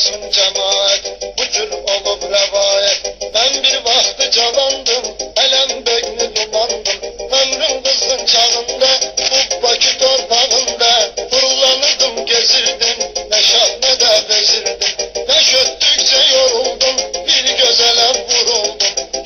olsun cemaat, bu cür olup revayet. Ben bir vakti cavandım, elem begni dumandım. Ömrüm kızgın çağında, bu Bakü torpağında fırlanırdım, gezirdim, ne şah ne de vezirdim. Yaş öttükçe yoruldum, bir gözele vuruldum.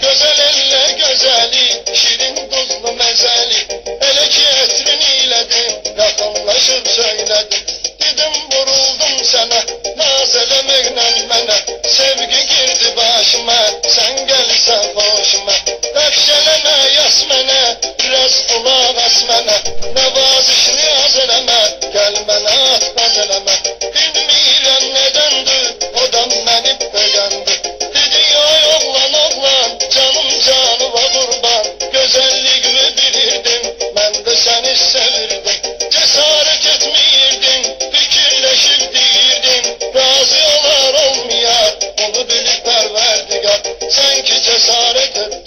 Güzel elle güzeli, şirin tuzlu mezeli. Hele ki etrin iledim, yakınlaşıp söyledim. Dedim vuruldum sana, naz elemekle mene. Sevgi girdi başıma, sen gelsen hoşuma. Öfşeleme yasmene, biraz kulak as mene. Nevaziş niyaz eleme, gel mene atmaz eleme. Bilmirem nedendir, odam beni beğendi. Dedi ya oğlan oğlan, canım canıma kurban. Güzelliğimi bilirdim, ben de seni sevirdim. Cesaret etmirdin, fikirleşip değirdim. Razı olar olmaya, onu bilip perverdigar. Sanki cesaret ettim,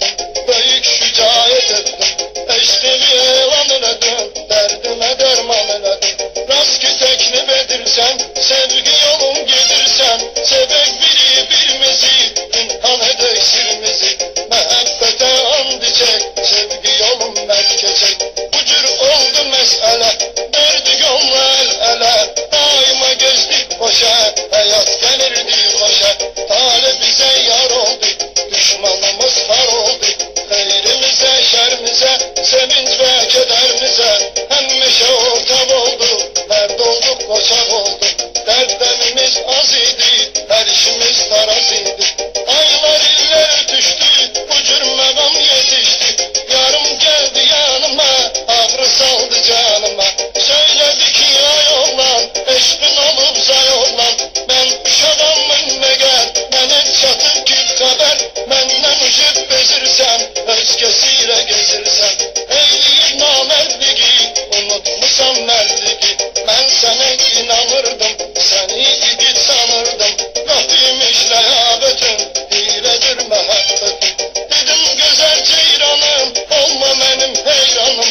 büyük şücaet ettim. Eşkili elan eledim, derdime derman eledim. Rast ki teklif edirsen, sevgi yolun gidirsen. Sebek biri birimizi, imkan edek sirimizi. Mehabbete and içek, sevgi yolun merkezek. Bu cür oldu mesele, verdik onunla el ele. Daima gezdik boşa, hayat gelirdi boşa. Talih bize yar oldu, düşmanımız har oldu. Hayrimize şermize, sevinç ve kederimize. Hemmeşe ortak oldu, dert olduk koçak oldu. Dertlerimiz az idi, her işimiz taraz idi. Aylar iller ötüştü, bu cür megam yetişti. Yarım geldi yanıma, ağrı saldı canıma. Söyledi ki ay oğlan, eşkin olup zay oğlan. Ben uşağımın meğer, beni çatıp git haber. Benden uçup bezirsen, özgesiyle gezirsen. Eyleyip namerdligi, unutmuşam merdligi. Ben sana inanırdım, seni yiğit sanırdım. Rabbim lehabetin, hiledir mehabbetin. Dedim güzel ceyranım, olma benim heyranım.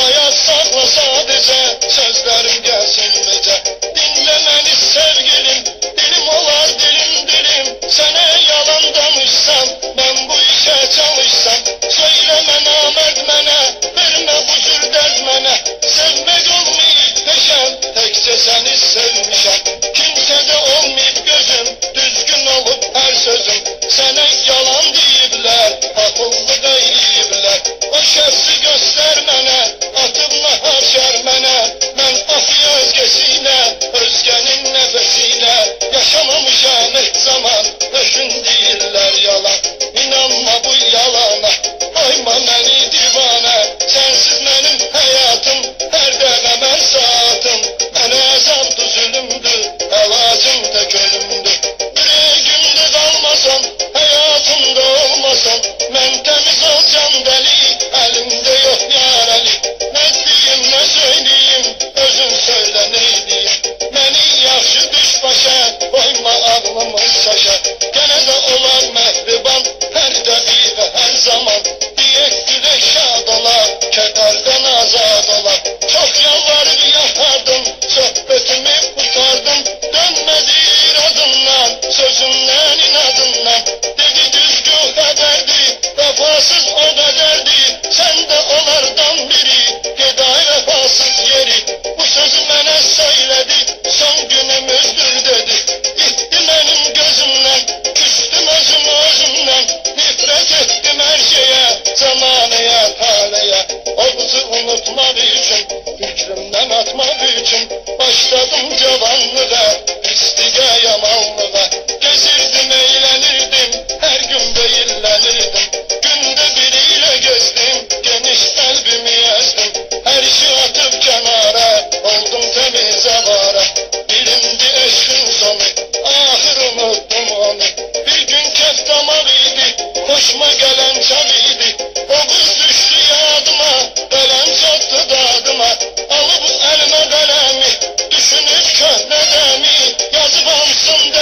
Ayaz sakla sadece, sözlerim gelsin gece. Dinle beni sevgilim, dilim olar dilim dilim. Sana yalan danışsam, ben bu işe çalışsam. Söyleme namert mene, verme bu cür dert mene. Sevmek olmayıp peşem, tekçe seni sevmişem. Kimsede olmayıp gözüm, düzgün olup her sözüm. Sana yalan deyibler, akıllı deyibler. O şefsi göster mene, atıp haşer mene. Ben afi özgesiyle, özgenin nefesiyle yaşamamışam hiç zaman. Öşün değiller yalan, inanma bu yalana. Koyma beni divane, sensiz benim hayatım. Her deneme saatım, bana azaptı zulümdü, elacım tek ölümdü. Yüreğimde kalmasam, hayatımda olmasam. Ben temiz olacağım deli, elimde yok yar Ali. Ne diyeyim ne söyleyeyim, özün söyle ne diyeyim. Beni yaxşı düş başa, koyma ağlımı şaşa. Gene de olar mehriban, her dakika her zaman. Diyek gülek şad ola, kederden azad ola. Çok yalvarıp yakardım, sohbetimi kurtardım. Dönmedi iradımdan, sözümden inadımdan. Dedi düzgün haberdi, vefasız o kaderdi. Sen de onlardan biri, geday vefasız yeri. Bu sözü bana söyledi, son günümüzdür dedi. Gitti benim gözümden, küstüm özümden. Nefret ettim her şeye, zamanıya, taleye. O kızı unutmak için, fikrimden atmak için. Başladım cavanlığa, istige yamanlığa. Gezirdim, eğlenirdim, her gün beyirlenirdim. Günde biriyle gezdim, geniş kalbimi ezdim. Her işi atıp kenara, oldum temiz avara. Birimdi eşkin sonu, ahır unuttum onu. Bir gün kef damalıydı, hoşuma gelen çalıydı. O kız düştü yadıma, kalem çattı dadıma. Alıp elime kalemi, düşünüp köhnedemi, yazıp ansın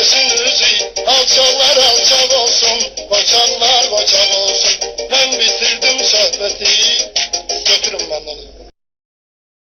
Herkesin üzü alçaklar alçak olsun, koçanlar koçak olsun. Ben bitirdim sohbeti,